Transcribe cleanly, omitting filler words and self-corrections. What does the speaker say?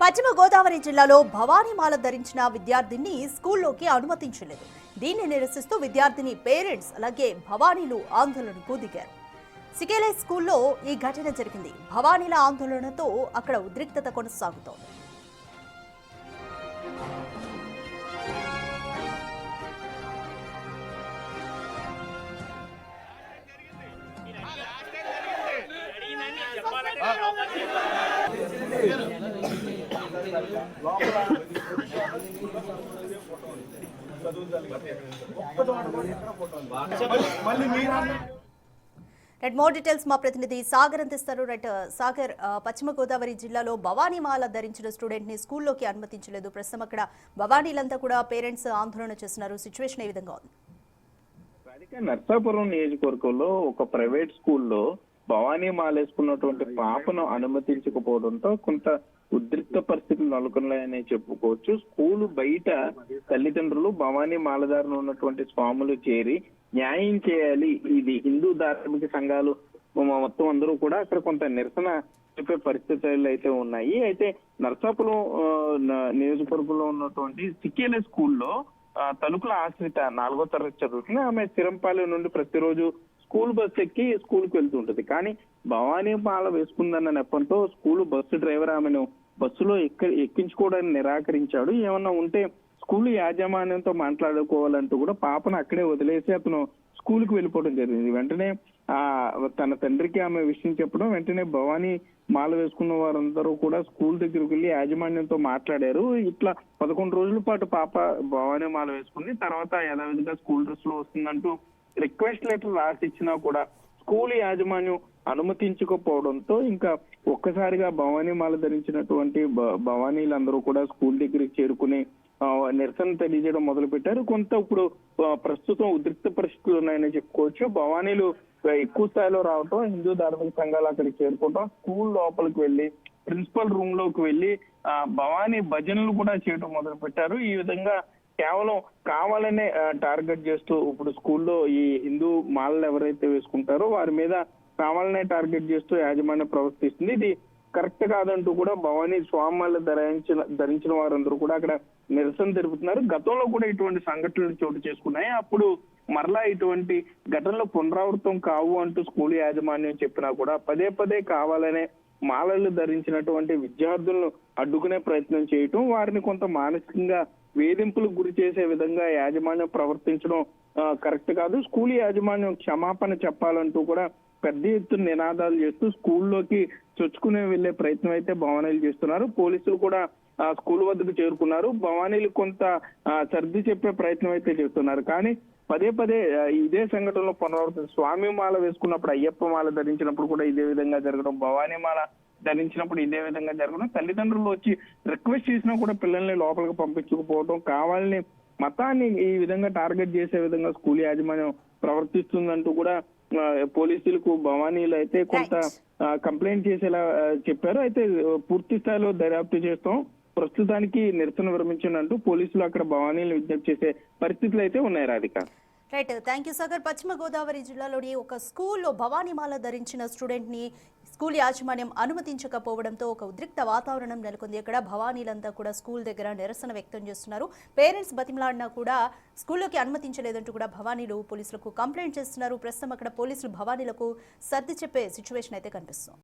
పశ్చిమ గోదావరి జిల్లాలో భవానీమాల ధరించిన విద్యార్థిని స్కూల్లోకి అనుమతించలేదు. దీన్ని నిరసిస్తూ విద్యార్థిని పేరెంట్స్ అలాగే భవానీలు ఆందోళనకు దిగారు. సికేలే స్కూల్లో ఈ ఘటన జరిగింది. భవానీల ఆందోళనతో అక్కడ ఉద్రిక్తత కొనసాగుతోంది. మోర్ డీటెయిల్స్ మా ప్రతినిధి సాగర్ అందిస్తారు. సాగర్, పశ్చిమ గోదావరి జిల్లాలో భవానీమాల ధరించిన స్టూడెంట్ ని స్కూల్లోకి అనుమతించలేదు. ప్రస్తుతం అక్కడ భవానీలంతా కూడా పేరెంట్స్ ఆందోళన చేస్తున్నారు. సిచ్యువేషన్ ఏ విధంగా ఉంది? నర్సాపురం నియోజకవర్గంలో ఒక ప్రైవేట్ స్కూల్లో భవానీ మాలేసుకున్నటువంటి పాపను అనుమతించకపోవడంతో కొంత ఉద్రిక్త పరిస్థితులు నెలకొన్నాయని చెప్పుకోవచ్చు. స్కూలు బయట తల్లిదండ్రులు భవానీ మాలధారణ ఉన్నటువంటి స్వాములు చేరి న్యాయం చేయాలి, ఇది హిందూ ధార్మిక సంఘాలు మొత్తం అందరూ కూడా అక్కడ కొంత నిరసన చెప్పే పరిస్థితులు అయితే ఉన్నాయి. అయితే నర్సాపురం నియోజకవర్గంలో ఉన్నటువంటి సికేలే స్కూల్లో తణుకుల ఆశ్రిత 4వ తరగతి చదువుతుంది. ఆమె చిరంపాలెం నుండి ప్రతిరోజు స్కూల్ బస్ ఎక్కి స్కూల్ కి వెళ్తూ ఉంటది. కానీ భవానీ మాల వేసుకుందన్న నెపంతో స్కూల్ బస్సు డ్రైవర్ ఆమెను బస్సులో ఎక్కించుకోవడానికి నిరాకరించాడు. ఏమన్నా ఉంటే స్కూల్ యాజమాన్యంతో మాట్లాడుకోవాలంటూ కూడా పాపను అక్కడే వదిలేసి అతను స్కూల్ కి వెళ్ళిపోవడం జరిగింది. వెంటనే తన తండ్రికి ఆమె విషయం చెప్పడం, వెంటనే భవానీ మాల వేసుకున్న వారందరూ కూడా స్కూల్ దగ్గరికి వెళ్ళి యాజమాన్యంతో మాట్లాడారు. ఇట్లా 11 రోజుల పాటు పాప భవానీ మాల వేసుకుంది. తర్వాత యథావిధిగా స్కూల్ డ్రెస్ లో వస్తుందంటూ రిక్వెస్ట్ లెటర్ రాసి ఇచ్చినా కూడా స్కూల్ యాజమాన్యం అనుమతించకపోవడంతో ఇంకా ఒక్కసారిగా భవానీ మాల ధరించినటువంటి భవానీలందరూ కూడా స్కూల్ దగ్గరికి చేరుకుని నిరసన తెలియజేయడం మొదలు పెట్టారు. కొంత ఇప్పుడు ప్రస్తుతం ఉద్రిక్త పరిస్థితులు ఉన్నాయని చెప్పుకోవచ్చు. భవానీలు ఎక్కువ స్థాయిలో రావటం, హిందూ ధార్మిక సంఘాలు అక్కడికి చేరుకోవటం, స్కూల్ లోపలికి వెళ్లి ప్రిన్సిపల్ రూమ్ లోకి వెళ్లి భవానీ భజనలు కూడా చేయడం మొదలు పెట్టారు. ఈ విధంగా కేవలం కావాలనే టార్గెట్ చేస్తూ ఇప్పుడు స్కూల్లో ఈ హిందూ మాలలు ఎవరైతే వేసుకుంటారో వారి మీద కావాలనే టార్గెట్ చేస్తూ యాజమాన్యం ప్రవర్తిస్తుంది. ఇది కరెక్ట్ కాదంటూ కూడా భవానీ స్వామాలు ధరించిన వారందరూ కూడా అక్కడ నిరసన తెలుపుతున్నారు. గతంలో కూడా ఇటువంటి సంఘటనలు చోటు చేసుకున్నాయి. అప్పుడు మరలా ఇటువంటి ఘటనలు పునరావృతం కావు అంటూ స్కూల్ యాజమాన్యం చెప్పినా కూడా పదే పదే కావాలనే మాలలు ధరించినటువంటి విద్యార్థులను అడ్డుకునే ప్రయత్నం చేయటం, వారిని కొంత మానసికంగా వేధింపులకు గురి చేసే విధంగా యాజమాన్యం ప్రవర్తించడం కరెక్ట్ కాదు. స్కూల్ యాజమాన్యం క్షమాపణ చెప్పాలంటూ కూడా పెద్ద ఎత్తున నినాదాలు చేస్తూ స్కూల్లోకి చొచ్చుకునే వెళ్లే ప్రయత్నం అయితే భవానీలు చేస్తున్నారు. పోలీసులు కూడా స్కూల్ వద్దకు చేరుకున్నారు. భవానీలు కొంత సర్ది చెప్పే ప్రయత్నం అయితే చేస్తున్నారు. కానీ పదే పదే ఇదే సంఘటనలో పునరావృతం. స్వామి మాల వేసుకున్నప్పుడు, అయ్యప్ప మాల ధరించినప్పుడు కూడా ఇదే విధంగా జరగడం, భవానీ మాల ధరించినప్పుడు ఇదే విధంగా జరగడం, తల్లిదండ్రులు వచ్చి రిక్వెస్ట్ చేసినా కూడా పిల్లల్ని లోపలికి పంపించకపోవడం, కావాలని మతాన్ని ఈ విధంగా టార్గెట్ చేసే విధంగా స్కూల్ యాజమాన్యం ప్రవర్తిస్తుందంటూ కూడా పోలీసులకు భవానీలు అయితే కొంత కంప్లైంట్ చేసేలా చెప్పారు. అయితే పూర్తి స్థాయిలో దర్యాప్తు చేస్తాం, ప్రస్తుతానికి నిరసన విరమించినట్టు పోలీసులు అక్కడ భవానీలు విజ్ఞప్తి చేసే పరిస్థితులు అయితే ఉన్నాయి. Radhika, right, thank you Sagar. పశ్చిమ గోదావరి జిల్లాలోని ఒక స్కూల్లో భవానీమాల ధరించిన స్టూడెంట్ ని స్కూల్ యాజమాన్యం అనుమతించకపోవడంతో ఒక ఉద్రిక్త వాతావరణం నెలకొంది. అక్కడ భవానీలంతా కూడా స్కూల్ దగ్గర నిరసన వ్యక్తం చేస్తున్నారు. పేరెంట్స్ బతిమలాడినా కూడా స్కూల్లోకి అనుమతించలేదంటూ కూడా భవానీలు పోలీసులకు కంప్లైంట్ చేస్తున్నారు. ప్రస్తుతం అక్కడ పోలీసులు భవానీలకు సర్ది చెప్పే సిచ్యువేషన్ అయితే కనిపిస్తుంది.